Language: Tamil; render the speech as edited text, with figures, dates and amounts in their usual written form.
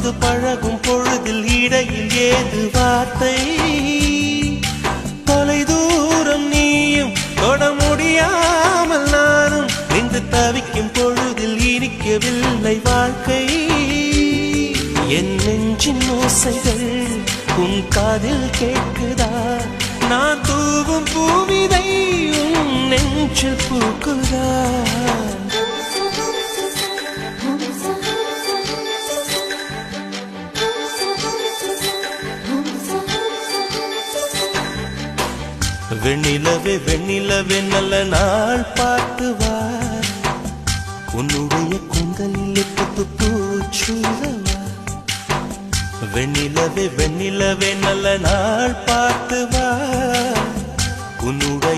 வந்து பழகும் பொழுதில் இடையில் ஏது வார்த்தை தொலை தூரம் நீயும் தொட முடியாமல் நானும் நின்று தவிக்கும் பொழுதில் இனிக்கவில்லை வாழ்க்கை என் நெஞ்சின் ஓசைகள் உன் காதில் கேட்குதா நான் தூவும் பூவிதை உன் நெஞ்சில் பூக்குதா வெண்ணிலவே வெண்ணிலவே நல்ல நாள் பார்த்து வா உன்னுடைய குந்தலில் புத்து பூச்சூடவா வெண்ணிலவே வெண்ணிலவே நல்ல நாள் பார்த்து வா உன்னுடைய